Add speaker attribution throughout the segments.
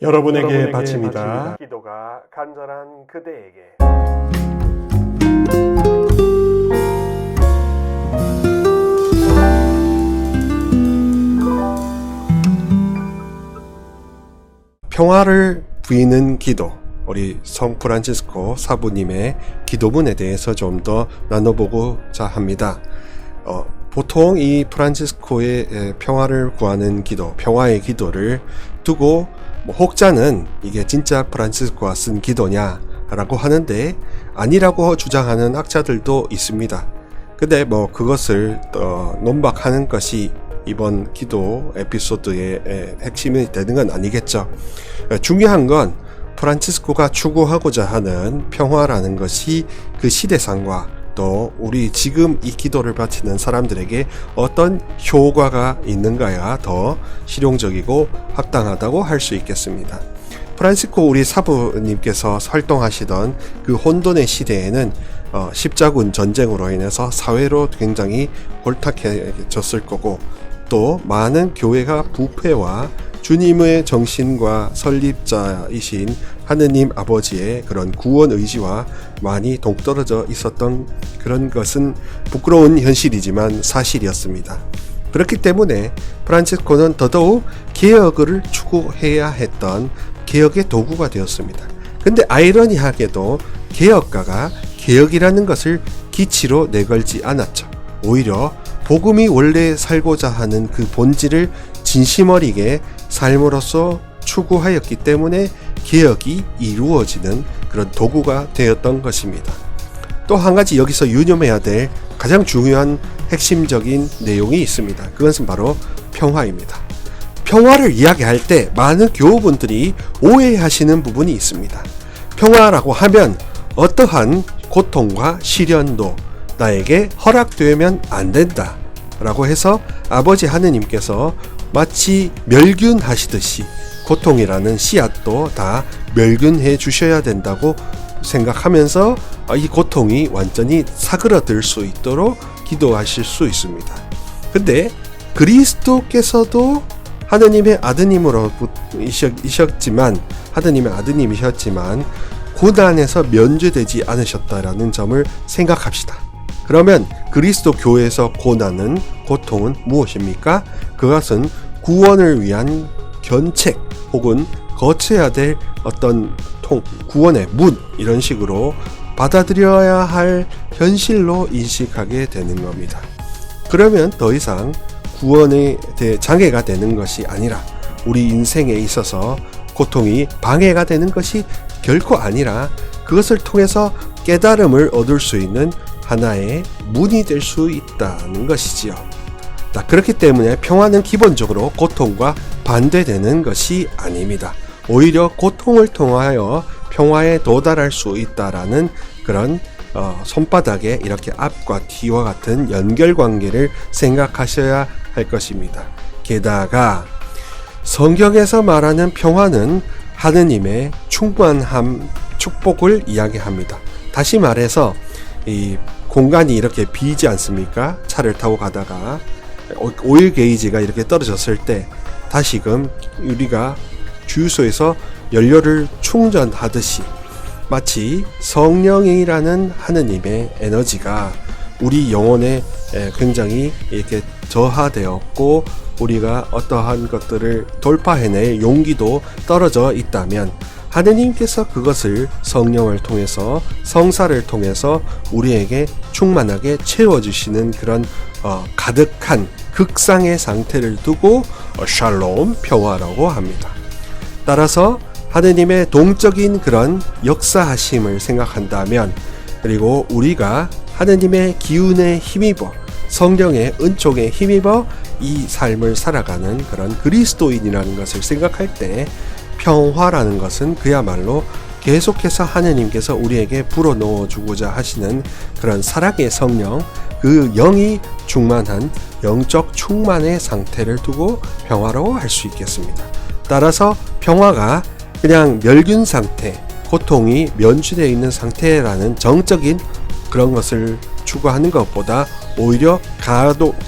Speaker 1: 여러분에게 바칩니다.
Speaker 2: 기도가 간절한 그대에게.
Speaker 1: 평화를 부이는 기도, 우리 성 프란치스코 사부님의 기도문에 대해서 좀 더 나눠보고자 합니다. 보통 이 프란치스코의 평화를 구하는 기도, 평화의 기도를 두고 혹자는 이게 진짜 프란치스코가 쓴 기도냐라고 하는데 아니라고 주장하는 학자들도 있습니다. 근데 그것을 논박하는 것이 이번 기도 에피소드의 핵심이 되는 건 아니겠죠. 중요한 건 프란치스코가 추구하고자 하는 평화라는 것이 그 시대상과 또 우리 지금 이 기도를 바치는 사람들에게 어떤 효과가 있는가야 더 실용적이고 합당하다고 할 수 있겠습니다. 프란치스코 우리 사부님께서 활동하시던 그 혼돈의 시대에는 십자군 전쟁으로 인해서 사회로 굉장히 혼탁해졌을 거고 또 많은 교회가 부패와 주님의 정신과 설립자이신 하느님 아버지의 그런 구원 의지와 많이 동떨어져 있었던 그런 것은 부끄러운 현실이지만 사실이었습니다. 그렇기 때문에 프란치스코는 더더욱 개혁을 추구해야 했던 개혁의 도구가 되었습니다. 근데 아이러니하게도 개혁가가 개혁이라는 것을 기치로 내걸지 않았죠. 오히려 복음이 원래 살고자 하는 그 본질을 진심 어리게 삶으로써 추구하였기 때문에 개혁이 이루어지는 그런 도구가 되었던 것입니다. 또 한 가지 여기서 유념해야 될 가장 중요한 핵심적인 내용이 있습니다. 그것은 바로 평화입니다. 평화를 이야기할 때 많은 교우분들이 오해하시는 부분이 있습니다. 평화라고 하면 어떠한 고통과 시련도 나에게 허락되면 안 된다 라고 해서 아버지 하느님께서 마치 멸균하시듯이 고통이라는 씨앗도 다 멸균해 주셔야 된다고 생각하면서 이 고통이 완전히 사그러들 수 있도록 기도하실 수 있습니다. 근데 그리스도께서도 하느님의 아드님으로 아드님이셨지만 고난에서 면제되지 않으셨다라는 점을 생각합시다. 그러면 그리스도 교회에서 고통은 무엇입니까? 그것은 구원을 위한 견책 혹은 거쳐야 될 어떤 구원의 문 이런 식으로 받아들여야 할 현실로 인식하게 되는 겁니다. 그러면 더 이상 구원에 대해 장애가 되는 것이 아니라 우리 인생에 있어서 고통이 방해가 되는 것이 결코 아니라 그것을 통해서 깨달음을 얻을 수 있는 하나의 문이 될 수 있다는 것이지요. 그렇기 때문에 평화는 기본적으로 고통과 반대되는 것이 아닙니다. 오히려 고통을 통하여 평화에 도달할 수 있다라는 그런 손바닥에 이렇게 앞과 뒤와 같은 연결관계를 생각하셔야 할 것입니다. 게다가 성경에서 말하는 평화는 하느님의 충만함, 축복을 이야기합니다. 다시 말해서 이 공간이 이렇게 비지 않습니까? 차를 타고 가다가 오일 게이지가 이렇게 떨어졌을 때 다시금 우리가 주유소에서 연료를 충전하듯이 마치 성령이라는 하느님의 에너지가 우리 영혼에 굉장히 이렇게 저하되었고 우리가 어떠한 것들을 돌파해낼 용기도 떨어져 있다면 하느님께서 그것을 성령을 통해서 성사를 통해서 우리에게 충만하게 채워주시는 그런 가득한 극상의 상태를 두고 샬롬 평화라고 합니다. 따라서 하느님의 동적인 그런 역사하심을 생각한다면 그리고 우리가 하느님의 기운에 힘입어 성령의 은총에 힘입어 이 삶을 살아가는 그런 그리스도인이라는 것을 생각할 때 평화라는 것은 그야말로 계속해서 하느님께서 우리에게 불어넣어 주고자 하시는 그런 사랑의 성령, 그 영이 충만한 영적 충만의 상태를 두고 평화로 할 수 있겠습니다. 따라서 평화가 그냥 멸균 상태, 고통이 면취되어 있는 상태라는 정적인 그런 것을 추구하는 것보다 오히려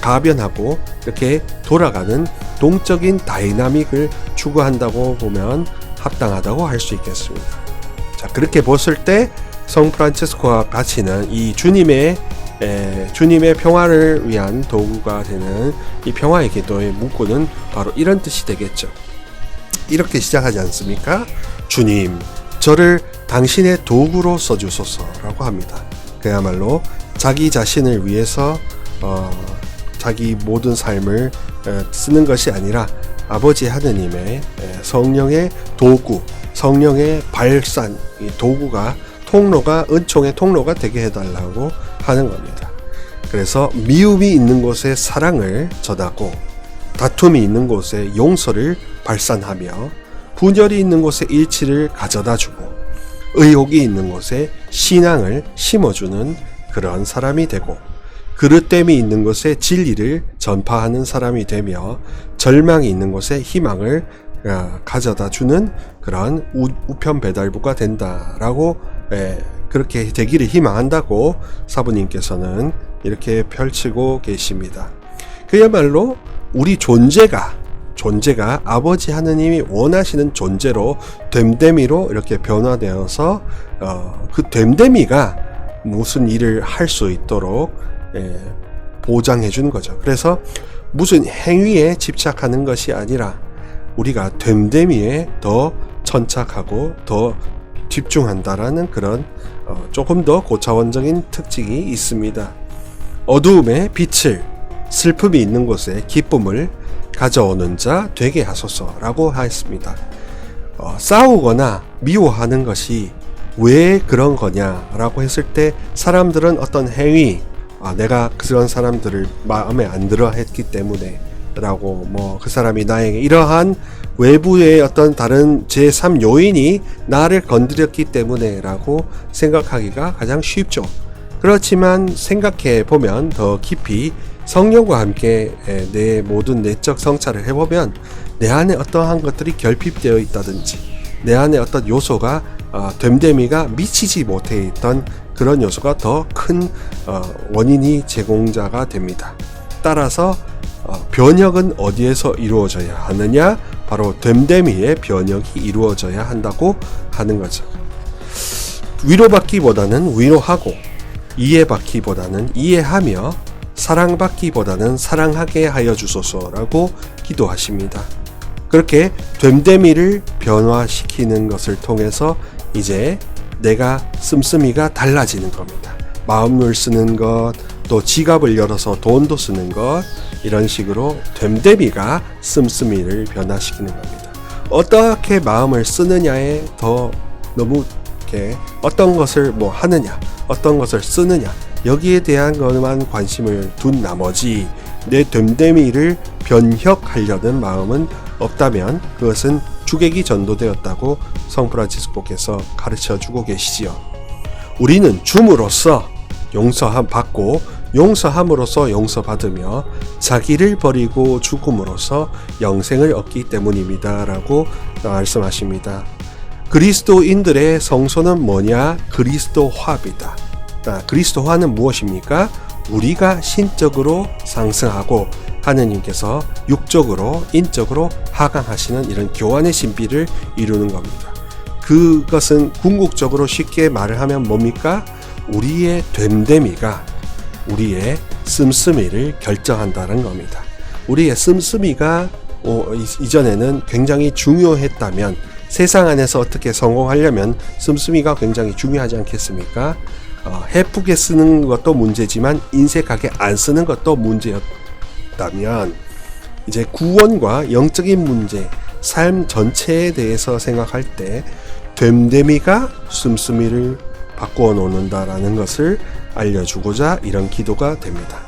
Speaker 1: 가변하고 이렇게 돌아가는 동적인 다이나믹을 추구한다고 보면 합당하다고 할 수 있겠습니다. 자, 그렇게 봤을 때 성 프란치스코가 바치는 이 주님의 평화를 위한 도구가 되는 이 평화의 기도의 문구는 바로 이런 뜻이 되겠죠. 이렇게 시작하지 않습니까? 주님, 저를 당신의 도구로 써주소서라고 합니다. 그야말로 자기 자신을 위해서 자기 모든 삶을 쓰는 것이 아니라 아버지 하느님의 성령의 도구, 성령의 발산, 이 도구가 은총의 통로가 되게 해달라고 하는 겁니다. 그래서 미움이 있는 곳에 사랑을 전하고, 다툼이 있는 곳에 용서를 발산하며, 분열이 있는 곳에 일치를 가져다 주고, 의혹이 있는 곳에 신앙을 심어주는 그런 사람이 되고, 그릇됨이 있는 곳에 진리를 전파하는 사람이 되며, 절망이 있는 곳에 희망을 가져다 주는 그런 우편 배달부가 된다라고, 그렇게 되기를 희망한다고 사부님께서는 이렇게 펼치고 계십니다. 그야말로 우리 존재가 아버지 하느님이 원하시는 존재로 됨됨이로 이렇게 변화되어서 그 됨됨이가 무슨 일을 할 수 있도록 보장해 주는 거죠. 그래서 무슨 행위에 집착하는 것이 아니라 우리가 됨됨이에 더 천착하고 더 집중한다라는 그런 조금 더 고차원적인 특징이 있습니다. 어두움에 빛을, 슬픔이 있는 곳에 기쁨을 가져오는 자 되게 하소서라고 하였습니다. 싸우거나 미워하는 것이 왜 그런 거냐라고 했을 때 사람들은 어떤 행위, 내가 그런 사람들을 마음에 안 들어 했기 때문에 라고, 그 사람이 나에게 이러한 외부의 어떤 다른 제3 요인이 나를 건드렸기 때문에 라고 생각하기가 가장 쉽죠. 그렇지만 생각해 보면 더 깊이 성령과 함께 내 모든 내적 성찰을 해보면 내 안에 어떠한 것들이 결핍되어 있다든지 내 안에 어떤 요소가 됨됨이가 미치지 못해 있던 그런 요소가 더 큰 원인이 제공자가 됩니다. 따라서 변혁은 어디에서 이루어져야 하느냐? 바로 됨됨이의 변혁이 이루어져야 한다고 하는 거죠. 위로받기보다는 위로하고, 이해받기보다는 이해하며, 사랑받기보다는 사랑하게 하여 주소서라고 기도하십니다. 그렇게 됨됨이를 변화시키는 것을 통해서 이제 내가 씀씀이가 달라지는 겁니다. 마음을 쓰는 것, 또 지갑을 열어서 돈도 쓰는 것, 이런 식으로 됨됨이가 씀씀이를 변화시키는 겁니다. 어떻게 마음을 쓰느냐에 더 너무 이렇게 어떤 것을 하느냐, 어떤 것을 쓰느냐, 여기에 대한 것만 관심을 둔 나머지 내 됨됨이를 변혁하려는 마음은 없다면 그것은 주객이 전도되었다고 성 프란치스코께서 가르쳐 주고 계시지요. 우리는 줌으로써 용서받고 용서함으로써 용서받으며 자기를 버리고 죽음으로써 영생을 얻기 때문입니다 라고 말씀하십니다. 그리스도인들의 성소는 뭐냐? 그리스도화입니다. 그리스도화는 무엇입니까? 우리가 신적으로 상승하고 하느님께서 육적으로 인적으로 하강하시는 이런 교환의 신비를 이루는 겁니다. 그것은 궁극적으로 쉽게 말을 하면 뭡니까? 우리의 됨됨이가 우리의 씀씀이를 결정한다는 겁니다. 우리의 씀씀이가 이전에는 굉장히 중요했다면 세상 안에서 어떻게 성공하려면 씀씀이가 굉장히 중요하지 않겠습니까? 해프게 쓰는 것도 문제지만 인색하게 안 쓰는 것도 문제였다면 이제 구원과 영적인 문제, 삶 전체에 대해서 생각할 때 됨됨이가 씀씀이를 바꾸어 놓는다라는 것을 알려주고자 이런 기도가 됩니다.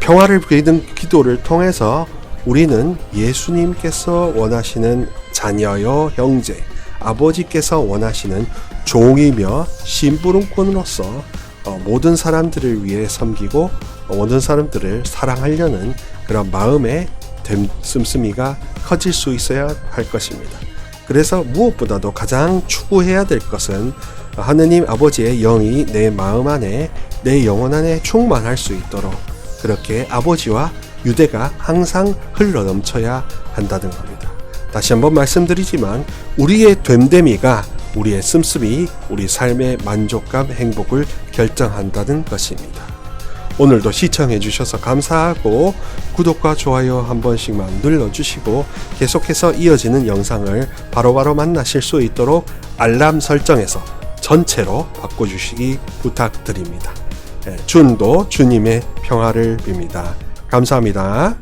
Speaker 1: 평화를 비는 기도를 통해서 우리는 예수님께서 원하시는 자녀요 형제, 아버지께서 원하시는 종이며 심부름꾼으로서 모든 사람들을 위해 섬기고 모든 사람들을 사랑하려는 그런 마음의 씀씀이가 커질 수 있어야 할 것입니다. 그래서 무엇보다도 가장 추구해야 될 것은 하느님 아버지의 영이 내 마음 안에, 내 영혼 안에 충만할 수 있도록 그렇게 아버지와 유대가 항상 흘러넘쳐야 한다는 겁니다. 다시 한번 말씀드리지만 우리의 됨됨이가 우리의 씀씀이 우리 삶의 만족감, 행복을 결정한다는 것입니다. 오늘도 시청해 주셔서 감사하고 구독과 좋아요 한 번씩만 눌러주시고 계속해서 이어지는 영상을 바로바로 만나실 수 있도록 알람 설정해서 전체로 바꿔주시기 부탁드립니다. 준도 주님의 평화를 빕니다. 감사합니다.